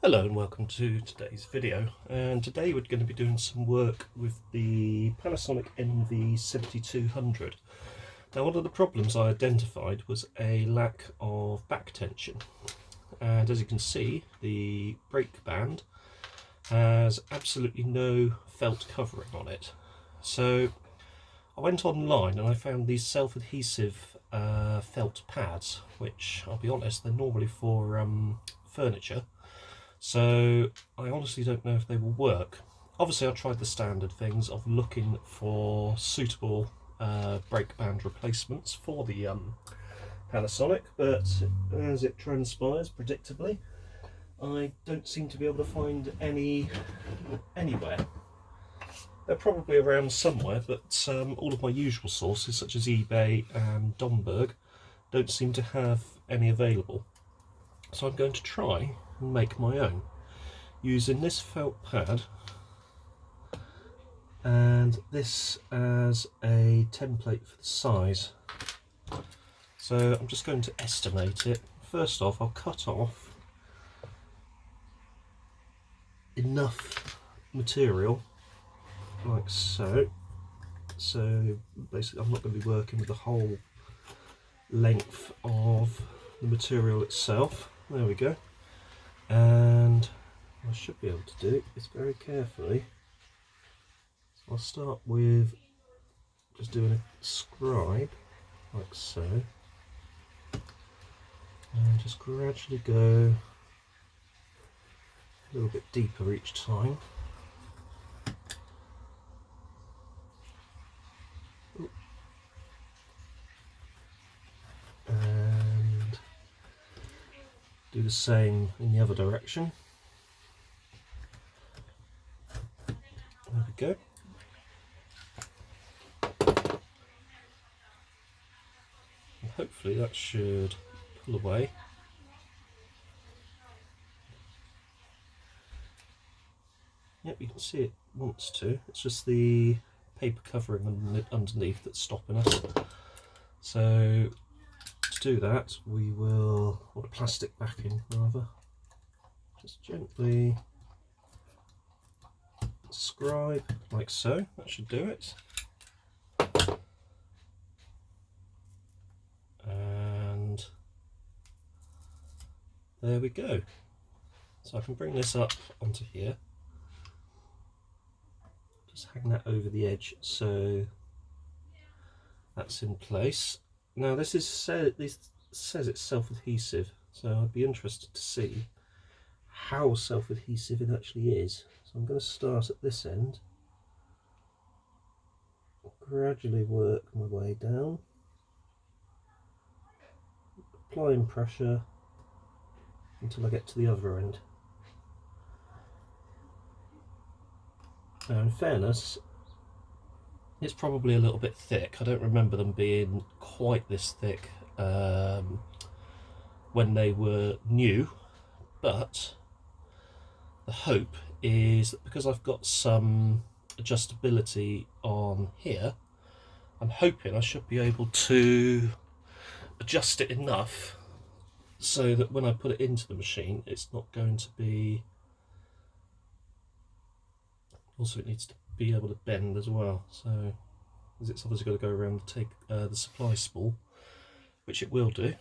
Hello and welcome to today's video, and today we're going to be doing some work with the Panasonic NV7200. Now, one of the problems I identified was a lack of back tension, and as you can see the brake band has absolutely no felt covering on it. So I went online and I found these self-adhesive felt pads, which I'll be honest, they're normally for furniture. So I honestly don't know if they will work. Obviously I tried the standard things of looking for suitable brake band replacements for the Panasonic, but as it transpires, predictably, I don't seem to be able to find any anywhere. They're probably around somewhere, but all of my usual sources such as eBay and Domberg don't seem to have any available. So I'm going to try and make my own using this felt pad and this as a template for the size. So I'm just going to estimate it. First off, I'll cut off enough material like so. So basically I'm not going to be working with the whole length of the material itself. There we go. And what I should be able to do is very carefully, so I'll start with just doing a scribe like so, and just gradually go a little bit deeper each time. And do the same in the other direction. There we go. And hopefully that should pull away. Yep, you can see it wants to. It's just the paper covering underneath that's stopping us. So to do that, we will, or the plastic backing rather, just gently scribe like so. That should do it. And there we go. So I can bring this up onto here, just hang that over the edge so that's in place. Now this says it's self-adhesive, so I'd be interested to see how self-adhesive it actually is. So I'm going to start at this end, gradually work my way down, applying pressure until I get to the other end. Now in fairness, it's probably a little bit thick. I don't remember them being quite this thick when they were new, but the hope is that because I've got some adjustability on here, I'm hoping I should be able to adjust it enough so that when I put it into the machine, it's not going to be, also it needs to be able to bend as well, so as it's obviously got to go around to take the supply spool, which it will do,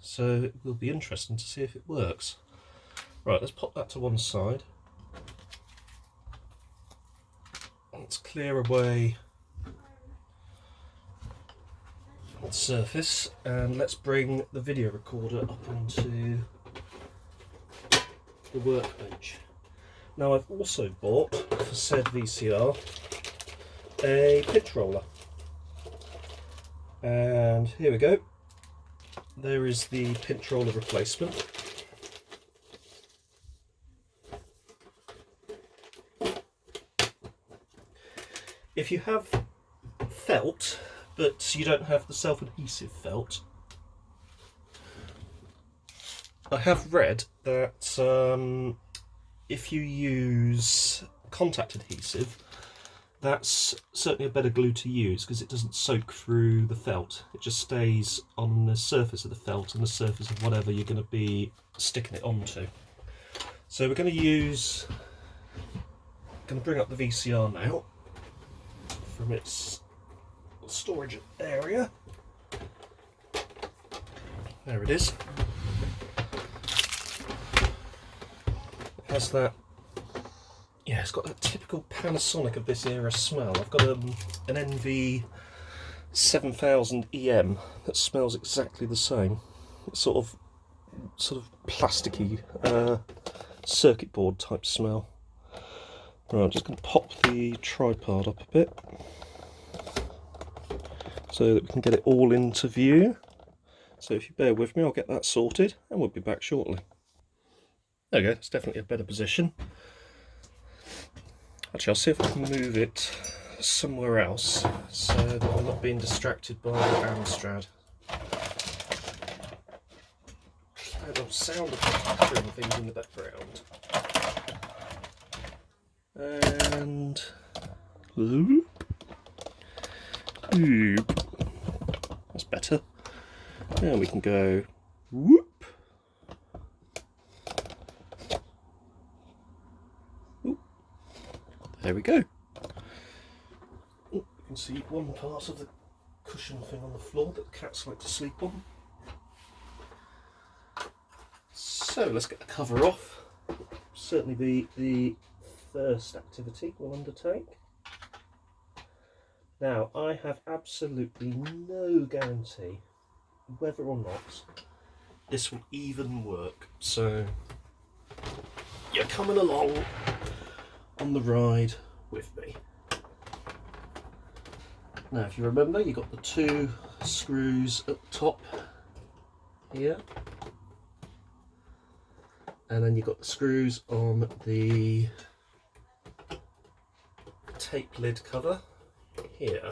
so it will be interesting to see if it works. Right, let's pop that to one side. Let's clear away the surface and let's bring the video recorder up onto the workbench. Now I've also bought for said VCR a pinch roller, and here we go. There is the pinch roller replacement. If you have felt but you don't have the self-adhesive felt, I have read that if you use contact adhesive, that's certainly a better glue to use because it doesn't soak through the felt. It just stays on the surface of the felt and the surface of whatever you're going to be sticking it onto. So we're going to bring up the VCR now from its storage area. There it is. It has that, yeah, it's got that typical Panasonic of this era smell. I've got an NV7200 EM that smells exactly the same. It's sort of plasticky circuit board type smell. Right, I'm just going to pop the tripod up a bit so that we can get it all into view. So if you bear with me, I'll get that sorted and we'll be back shortly. There we go, it's definitely a better position. Actually, I'll see if I can move it somewhere else so that I'm not being distracted by the Amstrad. That'll sound of hearing things in the background. And loop. That's better. Now we can go whoop. Ooh. There we go. You can see one part of the cushion thing on the floor that the cats like to sleep on. So let's get the cover off. Certainly be the first activity we'll undertake. Now, I have absolutely no guarantee whether or not this will even work, so you're coming along on the ride with me. Now, if you remember, you've got the two screws at the top here, and then you've got the screws on the tape lid cover here.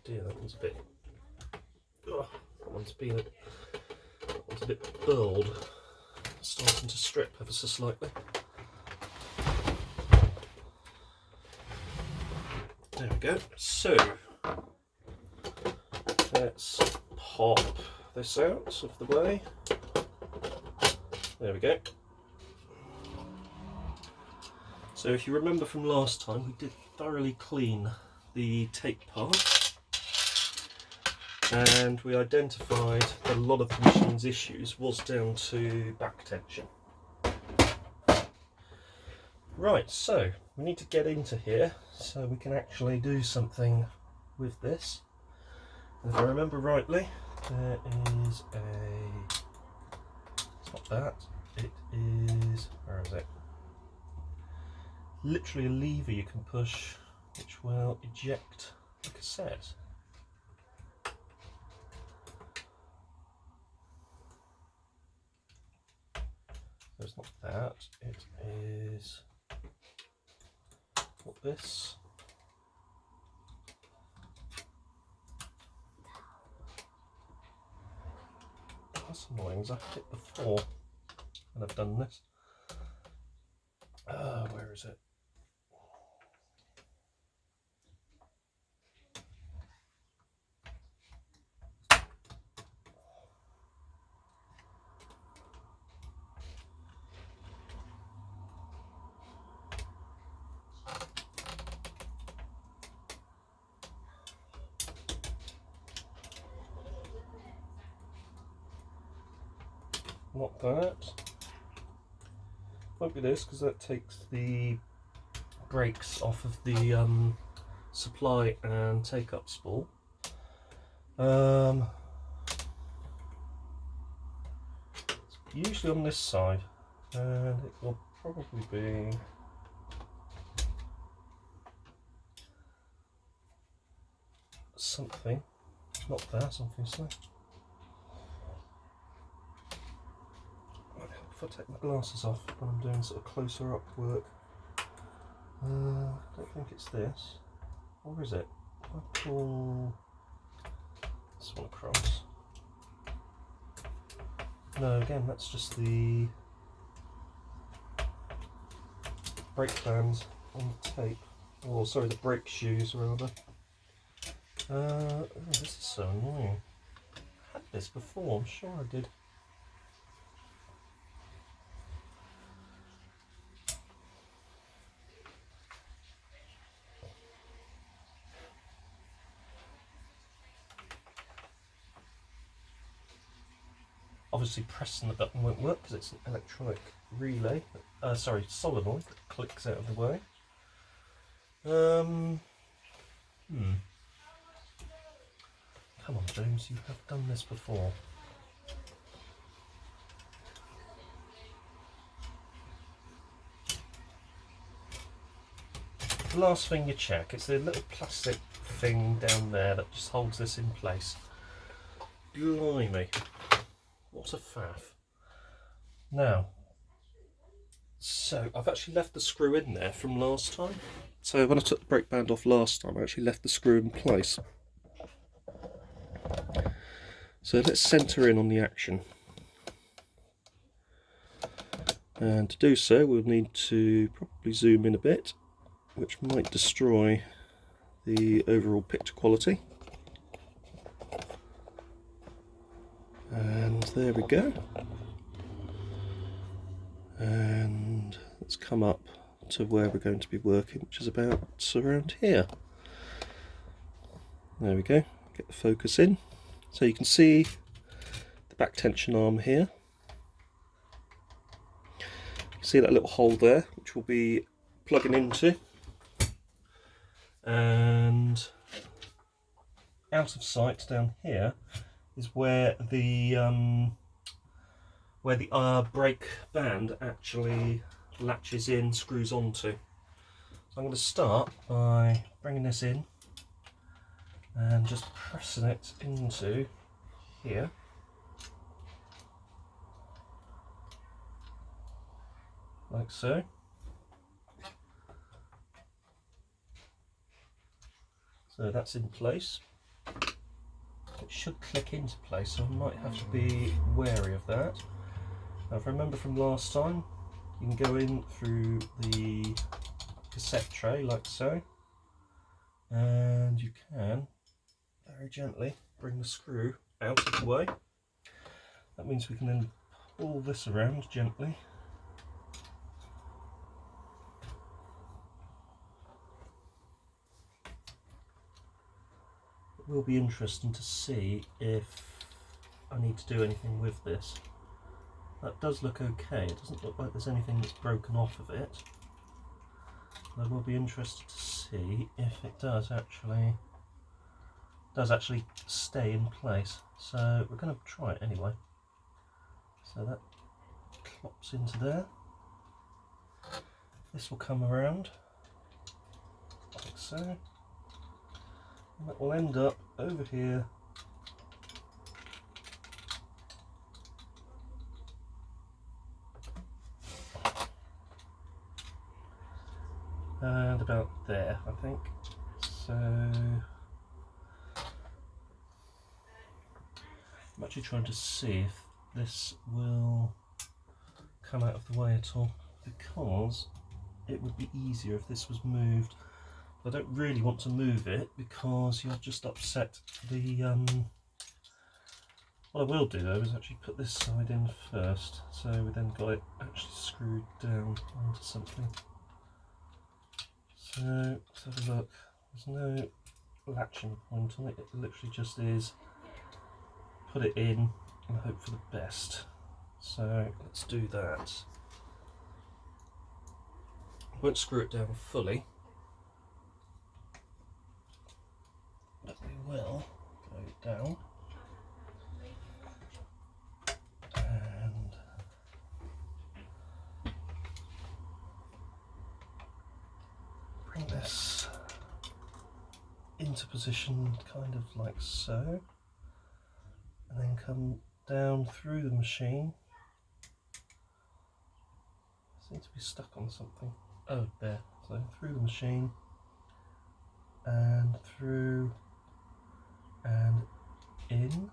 Dear, that one's a bit. Oh, that one's a bit burled, starting to strip ever so slightly. There we go. So let's pop this out of the way. There we go. So if you remember from last time, we did thoroughly clean the tape part, and we identified that a lot of the machine's issues was down to back tension. Right, so we need to get into here so we can actually do something with this. And if I remember rightly, there is it's not that, it is, where is it? Literally a lever you can push which will eject the cassette. So it's not that, it is what this. That's annoying, because I've hit it before and I've done this. Where is it? Not that. Won't be this, because that takes the brakes off of the supply and take-up spool. It's usually on this side, and it will probably be something, not that obviously. If I take my glasses off when I'm doing sort of closer up work. I don't think it's this. Or is it? If I pull this one across. No, again, that's just the brake bands on the tape. Or sorry, the brake shoes rather. Oh, this is so annoying. I had this before, I'm sure I did obviously pressing the button won't work because it's an electronic relay, solenoid that clicks out of the way. Come on, James, you have done this before. The last thing you check, it's the little plastic thing down there that just holds this in place. Blimey, what a faff. Now, so I've actually left the screw in there from last time. So when I took the brake band off last time, I actually left the screw in place. So let's centre in on the action. And to do so, we'll need to probably zoom in a bit, which might destroy the overall picture quality. And there we go. And let's come up to where we're going to be working, which is about around here. There we go. Get the focus in. So you can see the back tension arm here. You can see that little hole there, which we'll be plugging into. And out of sight down here is where the brake band actually latches in, screws onto. So I'm going to start by bringing this in and just pressing it into here. Like so. So that's in place. It should click into place, so I might have to be wary of that. Now, if I remember from last time, you can go in through the cassette tray like so, and you can very gently bring the screw out of the way. That means we can then pull this around gently. It will be interesting to see if I need to do anything with this. That does look okay. It doesn't look like there's anything that's broken off of it. I will be interested to see if it does actually stay in place. So we're going to try it anyway. So that clops into there. This will come around like so. And that will end up over here. And about there, I think. So I'm actually trying to see if this will come out of the way at all, because it would be easier if this was moved. I don't really want to move it because you'll just upset the what I will do though is actually put this side in first, so we then got it actually screwed down onto something. So let's have a look. There's no latching point on it, it literally just is put it in and hope for the best. So let's do that. I won't screw it down fully, but we will go down and bring this into position kind of like so, and then come down through the machine. I seem to be stuck on something. Oh, there. So through the machine and through and in.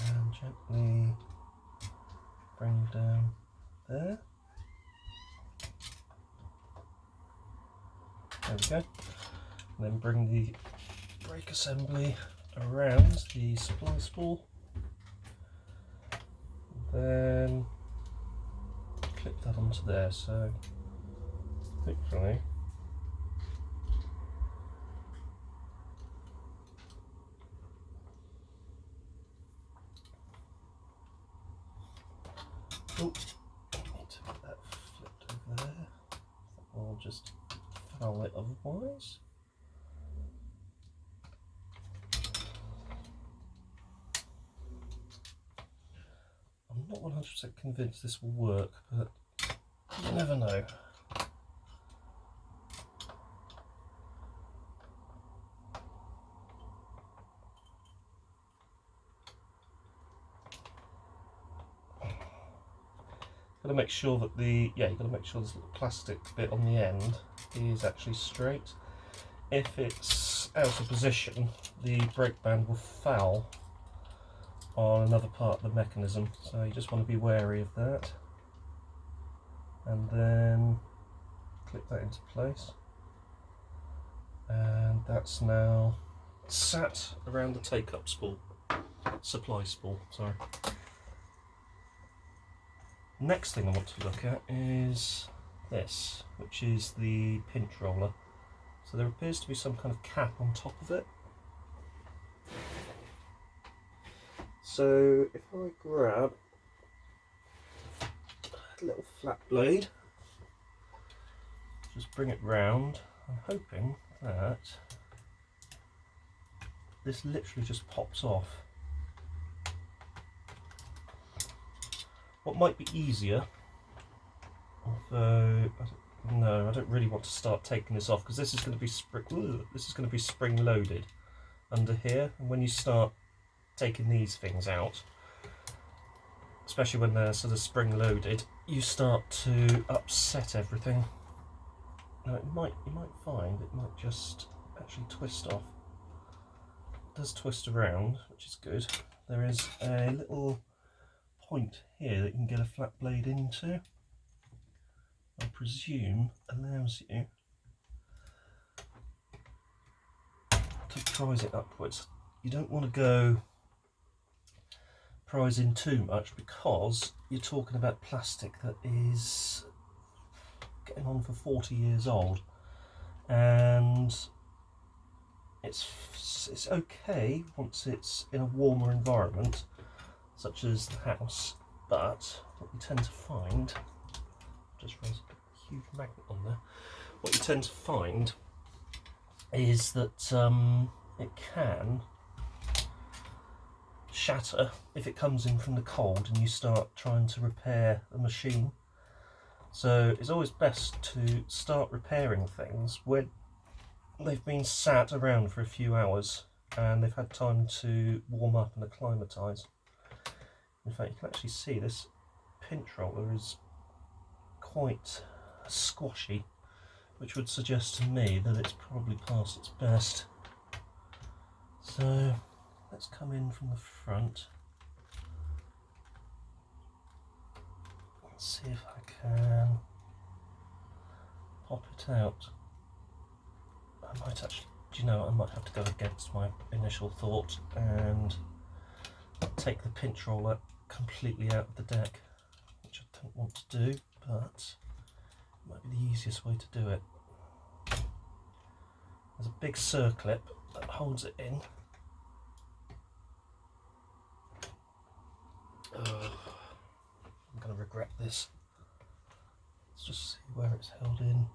And gently bring down there. There we go. And then bring the brake assembly around the supply spool. Then clip that onto there. So hopefully Oh, I need to get that flipped over there. I'll just foul it otherwise. I'm not 100% convinced this will work, but you never know. Got to make sure that you've got to make sure this little plastic bit on the end is actually straight. If it's out of position, the brake band will foul on another part of the mechanism, so you just want to be wary of that. And then click that into place, and that's now sat around the take-up spool, supply spool, sorry. Next thing I want to look at is this, which is the pinch roller. So there appears to be some kind of cap on top of it. So if I grab a little flat blade, just bring it round, I'm hoping that this literally just pops off. What might be easier, although I don't really want to start taking this off, because this is going to be spring loaded under here, and when you start taking these things out, especially when they're sort of spring loaded, you start to upset everything. Now you might find it might just actually twist off. It does twist around, which is good. There is a little point here that you can get a flat blade into. I presume allows you to prise it upwards. You don't want to go prising too much, because you're talking about plastic that is getting on for 40 years old, and it's okay once it's in a warmer environment such as the house, but what you tend to find, just raise a huge magnet on there, what you tend to find is that it can shatter if it comes in from the cold and you start trying to repair a machine. So it's always best to start repairing things when they've been sat around for a few hours and they've had time to warm up and acclimatise. In fact, you can actually see this pinch roller is quite squashy, which would suggest to me that it's probably past its best. So let's come in from the front. Let's see if I can pop it out. I might actually, do you know, I might have to go against my initial thought and take the pinch roller completely out of the deck, which I don't want to do, but it might be the easiest way to do it. There's a big circlip that holds it in. I'm going to regret this. Let's just see where it's held in.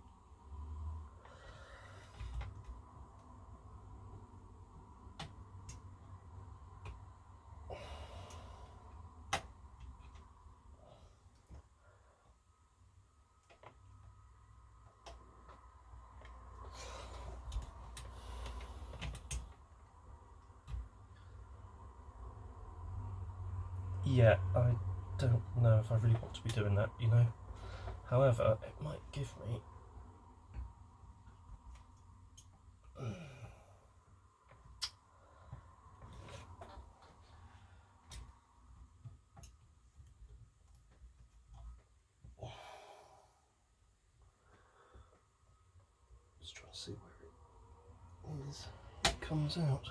Yeah, I don't know if I really want to be doing that, you know. However, it might give me just trying to see where it is. It comes out.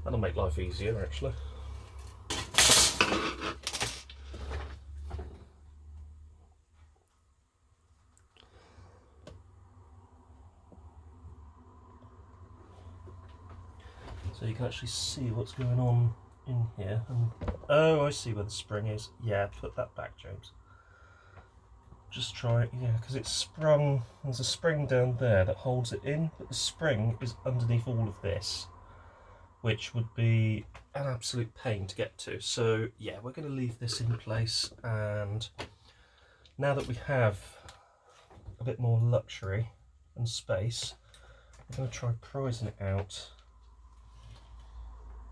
That'll make life easier, actually. So you can actually see what's going on in here. And oh, I see where the spring is. Yeah, put that back, James. Just try it, yeah, because it's sprung. There's a spring down there that holds it in, but the spring is underneath all of this, which would be an absolute pain to get to. So yeah, we're going to leave this in place, and now that we have a bit more luxury and space, we're going to try prizing it out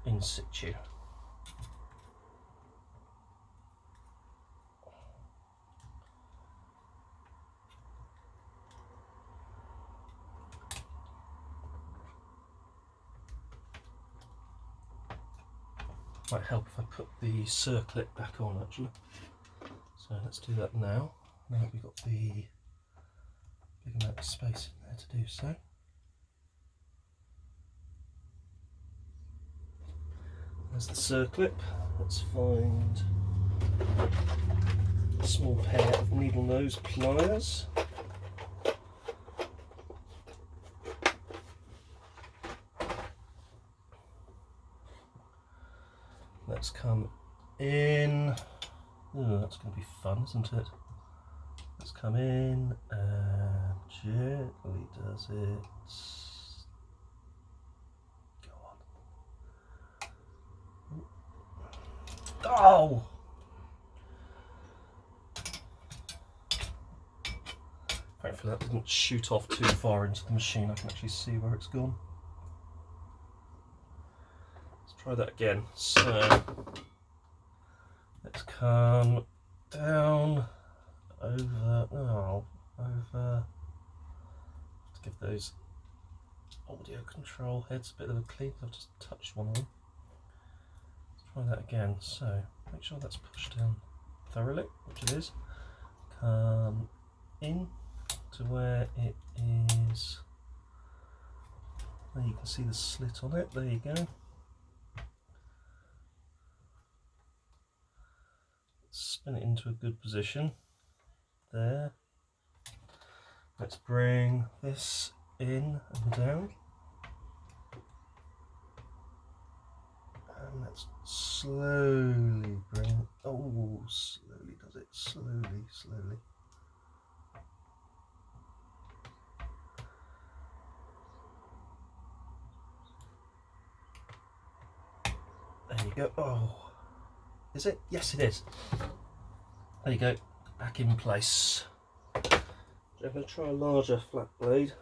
in situ. Might help if I put the circlip back on actually. So let's do that now. Now that we've got the big amount of space in there to do so. There's the circlip. Let's find a small pair of needle nose pliers. Let's come in. Oh, that's going to be fun, isn't it? Let's come in and gently does it. Go on. Oh! Hopefully that didn't shoot off too far into the machine. I can actually see where it's gone. Try that again. So let's come down over, over to give those audio control heads a bit of a clean. I've just touched one of them. Let's try that again. So make sure that's pushed down thoroughly, which it is. Come in to where it is. There you can see the slit on it. There you go. Spin it into a good position there. Let's bring this in and down, and let's slowly bring, oh, slowly does it, slowly. There you go. Oh, is it? Yes, it is. There you go, back in place. I'm going to try a larger flat blade.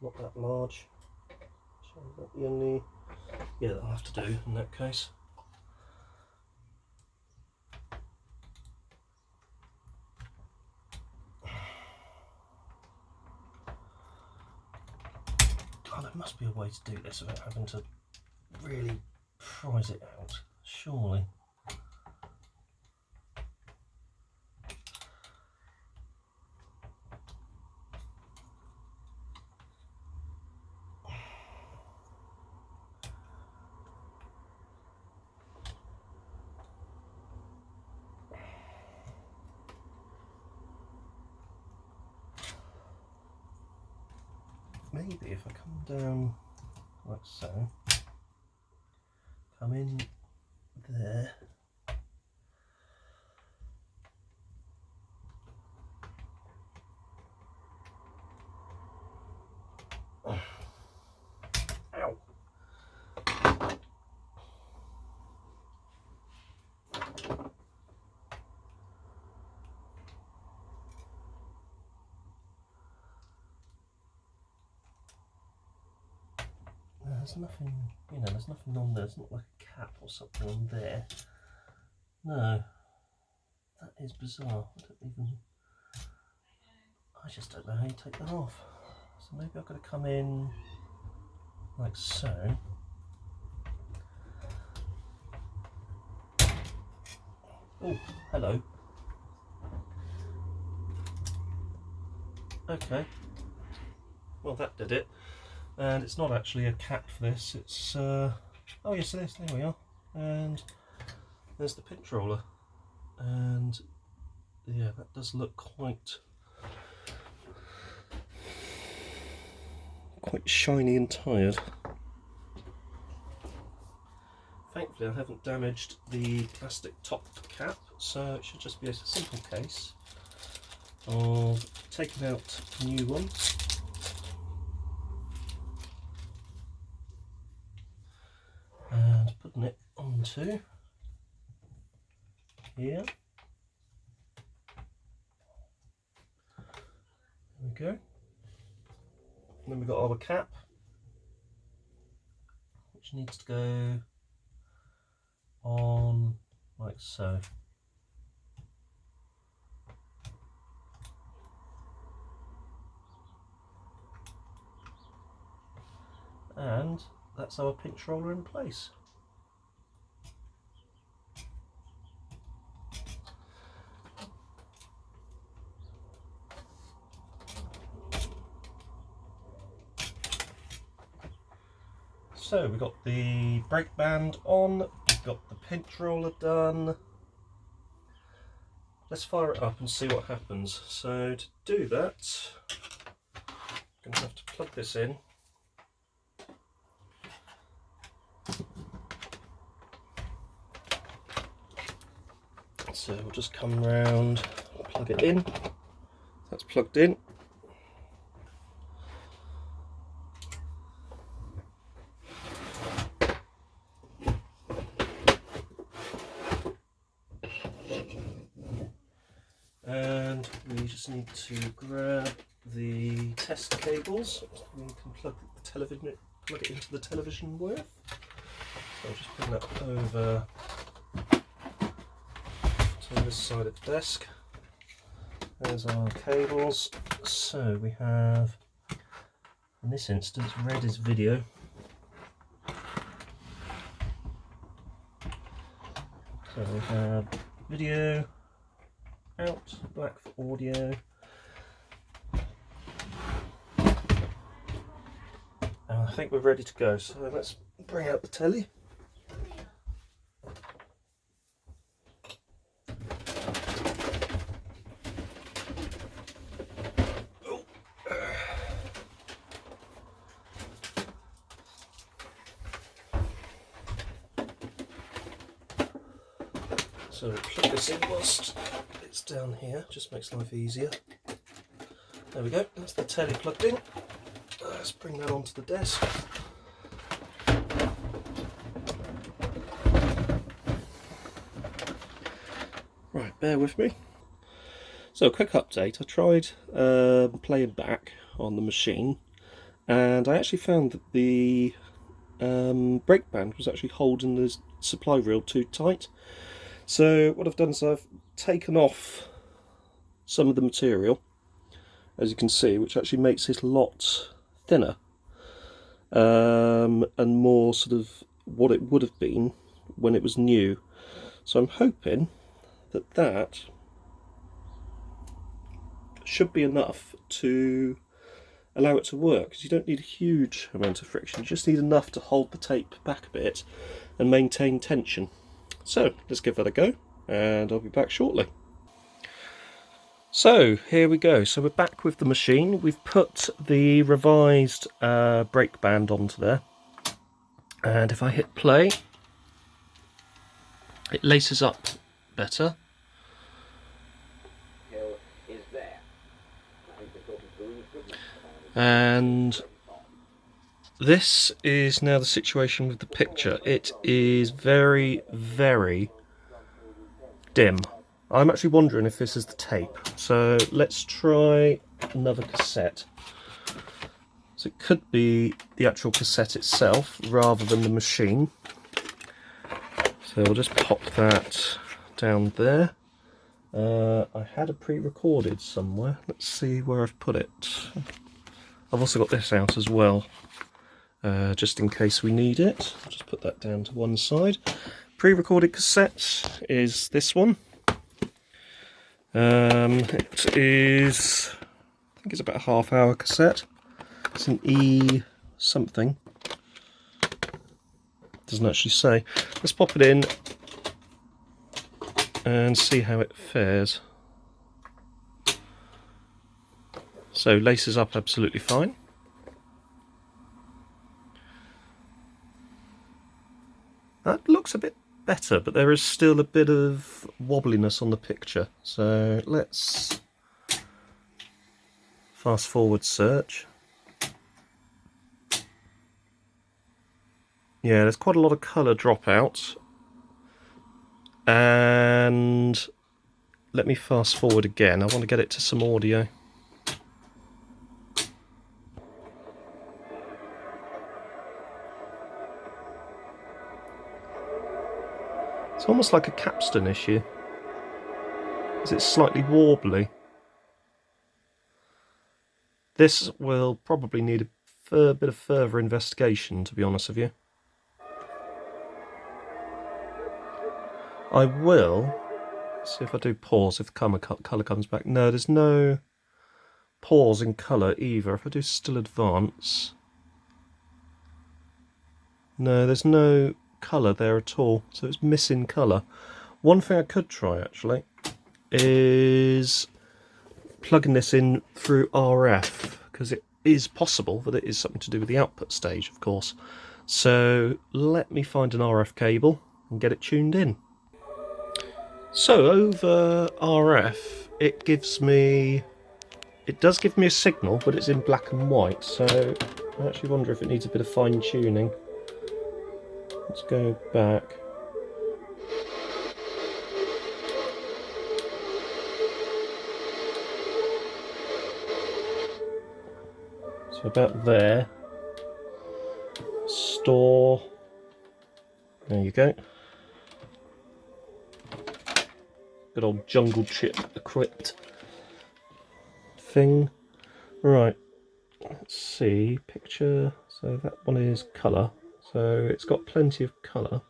Not that large. So is that the only? Yeah, that'll have to do in that case. God, there must be a way to do this without having to really prise it out, surely. Maybe if I come down like so, come in there, ow. There's nothing, you know, there's nothing on there. It's not like a cap or something on there. No, that is bizarre. I just don't know how you take that off. So maybe I've got to come in like so. Oh, hello. Okay. Well, that did it. And it's not actually a cap for this, it's, oh yes it is, there we are. And there's the pinch roller. And yeah, that does look quite quite shiny and tired. Thankfully I haven't damaged the plastic top cap, so it should just be a simple case of taking out a new one and putting it onto here. There we go. And then we've got our cap, which needs to go on like so. And that's our pinch roller in place. So we've got the brake band on, we've got the pinch roller done. Let's fire it up and see what happens. So to do that, I'm going to have to plug this in. So we'll just come round, plug it in. That's plugged in. And we just need to grab the test cables. We can plug it into the television with. So I'll just bring that over to this side of the desk. There's our cables. So we have, in this instance, red is video. So we have video out, black for audio. And I think we're ready to go, so let's bring out the telly. So plug this in whilst it's down here, just makes life easier. There we go, that's the telly plugged in. Let's bring that onto the desk. Right, bear with me. So a quick update, I tried playing back on the machine and I actually found that the brake band was actually holding the supply reel too tight. So what I've done is I've taken off some of the material, as you can see, which actually makes it a lot thinner and more sort of what it would have been when it was new. So I'm hoping that that should be enough to allow it to work, because you don't need a huge amount of friction, you just need enough to hold the tape back a bit and maintain tension. So let's give that a go and I'll be back shortly. So here we go, so we're back with the machine. We've put the revised brake band onto there, and if I hit play it laces up better. And this is now the situation with the picture. It is very, very dim. I'm actually wondering if this is the tape. So let's try another cassette. So it could be the actual cassette itself rather than the machine. So we'll just pop that down there. I had a pre-recorded somewhere. Let's see where I've put it. I've also got this out as well, just in case we need it. I'll just put that down to one side. Pre-recorded cassette is this one. It is, I think it's about a half-hour cassette. It's an E something. Doesn't actually say. Let's pop it in and see how it fares. So laces up absolutely fine. That looks a bit better, but there is still a bit of wobbliness on the picture. So let's fast forward search. Yeah, there's quite a lot of colour dropout. And let me fast forward again. I want to get it to some audio. It's almost like a capstan issue. It's slightly warbly. This will probably need a bit of further investigation, to be honest with you. I will see if I do pause, if the colour comes back. No, there's no pause in colour either. If I do still advance, no, there's no colour there at all, so it's missing colour. One thing I could try actually is plugging this in through RF, because it is possible that it is something to do with the output stage, of course. So let me find an RF cable and get it tuned in. So over RF it does give me a signal, but it's in black and white, so I actually wonder if it needs a bit of fine tuning. Let's go back. So about there. Store. There you go. Good old jungle chip equipped thing. Right. Let's see. Picture. So that one is colour. So it's got plenty of colour.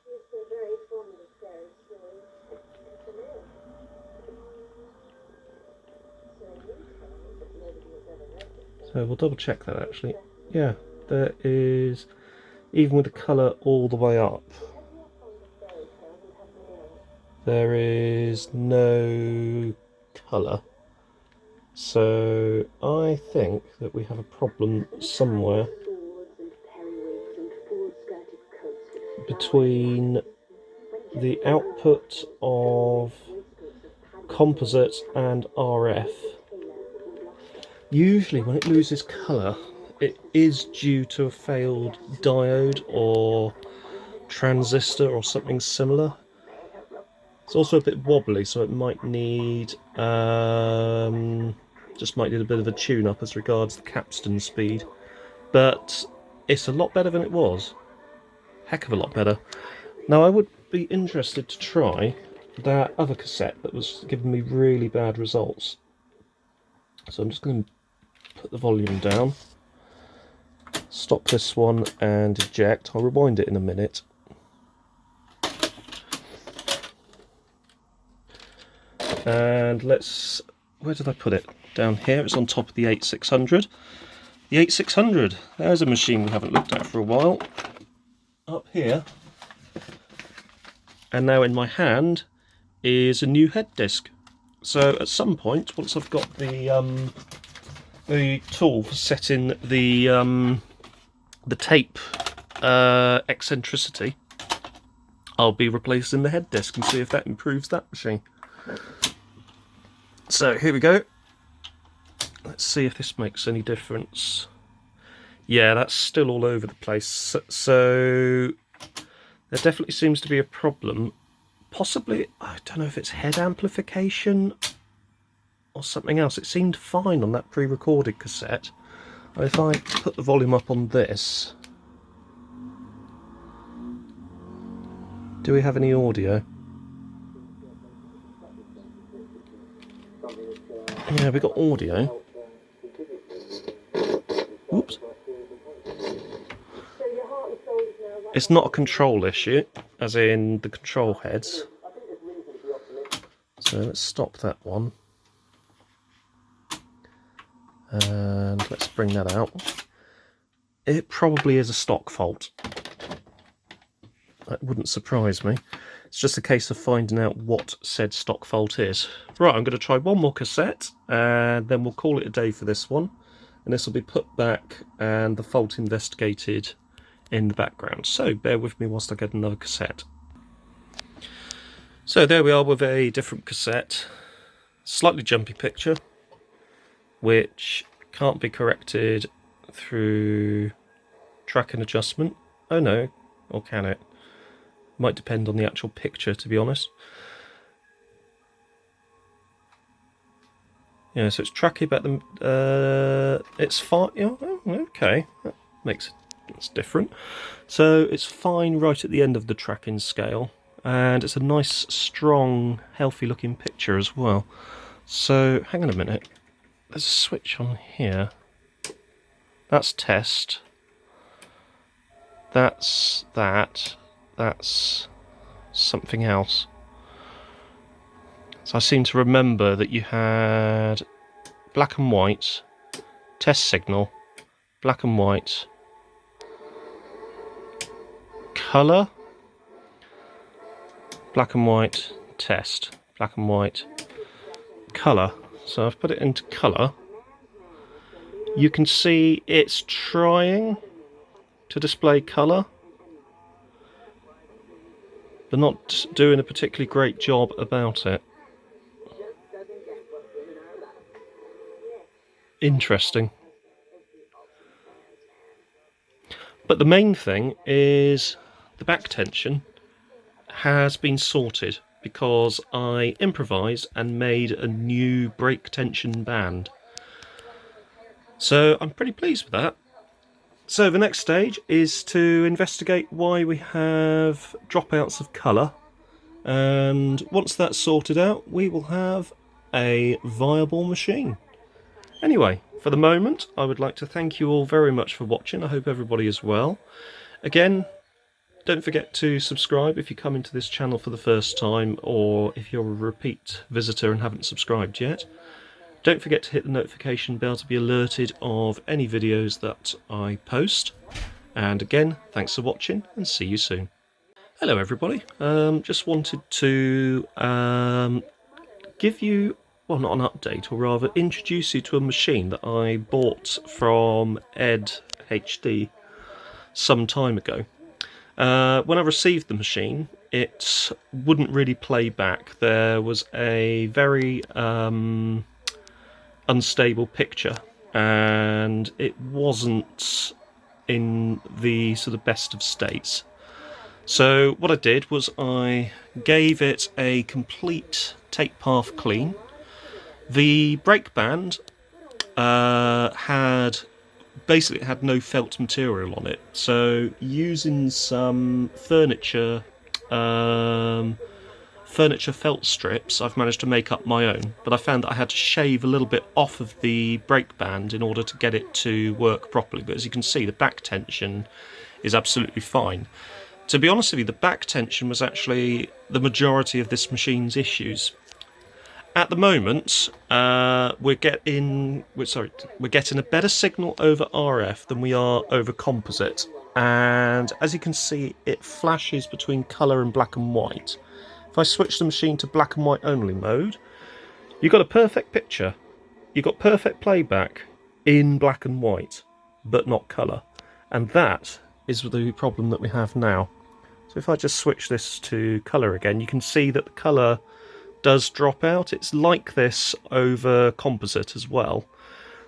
So we'll double check that actually. Yeah, there is, even with the colour all the way up, there is no colour. So I think that we have a problem somewhere between the output of composites and RF. Usually when it loses colour, it is due to a failed diode or transistor or something similar. It's also a bit wobbly, so it might need just might need a bit of a tune-up as regards the capstan speed. But it's a lot better than it was. Heck of a lot better. Now I would be interested to try that other cassette that was giving me really bad results. So I'm just going to put the volume down, stop this one and eject. I'll rewind it in a minute. And let's, where did I put it? Down here, it's on top of the 8600. The 8600, there's a machine we haven't looked at for a while. Up here, and now in my hand is a new head disc. So at some point, once I've got the tool for setting the tape eccentricity, I'll be replacing the head disc and see if that improves that machine. So here we go. Let's see if this makes any difference. Yeah, that's still all over the place. So there definitely seems to be a problem. Possibly, I don't know if it's head amplification or something else. It seemed fine on that pre-recorded cassette. If I put the volume up on this, do we have any audio? Yeah, we got audio. Oops. It's not a control issue, as in the control heads. So let's stop that one. And let's bring that out. It probably is a stock fault. That wouldn't surprise me. It's just a case of finding out what said stock fault is. Right, I'm going to try one more cassette, and then we'll call it a day for this one. And this will be put back and the fault investigated in the background. So bear with me whilst I get another cassette. So there we are with a different cassette. Slightly jumpy picture, which can't be corrected through tracking adjustment. Oh no, or can it? Might depend on the actual picture, to be honest. Yeah, so it's tracky about the. It's fine. Oh, okay, that's different. So it's fine right at the end of the tracking scale, and it's a nice, strong, healthy-looking picture as well. So hang on a minute. There's a switch on here. That's test. That's that. That's something else. So I seem to remember that you had black and white, test signal, black and white, colour, black and white, test, black and white, colour. So I've put it into colour. You can see it's trying to display colour, but not doing a particularly great job about it. Interesting. But the main thing is the back tension has been sorted because I improvised and made a new brake tension band. So I'm pretty pleased with that. So the next stage is to investigate why we have dropouts of colour, and once that's sorted out we will have a viable machine. Anyway, for the moment I would like to thank you all very much for watching. I hope everybody is well. Again, don't forget to subscribe if you come into this channel for the first time, or if you're a repeat visitor and haven't subscribed yet. Don't forget to hit the notification bell to be alerted of any videos that I post. And again, thanks for watching and see you soon. Hello everybody, just wanted to give you, well, not an update, or rather introduce you to a machine that I bought from Ed HD some time ago. When I received the machine, it wouldn't really play back. There was a very unstable picture, and it wasn't in the sort of best of states. So what I did was I gave it a complete take path clean. The brake band had no felt material on it, so using some furniture felt strips, I've managed to make up my own, but I found that I had to shave a little bit off of the brake band in order to get it to work properly. But as you can see, the back tension is absolutely fine. To be honest with you, the back tension was actually the majority of this machine's issues. At the moment, we're getting a better signal over RF than we are over composite, and as you can see, it flashes between colour and black and white. If I switch the machine to black and white only mode, you've got a perfect picture. You've got perfect playback in black and white, but not colour, and that is the problem that we have now. So if I just switch this to colour again, you can see that the colour does drop out. It's like this over composite as well.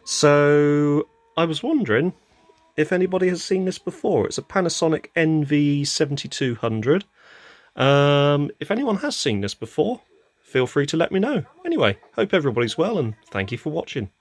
So I was wondering if anybody has seen this before. It's a Panasonic NV7200. If anyone has seen this before, feel free to let me know. Anyway, hope everybody's well, and thank you for watching.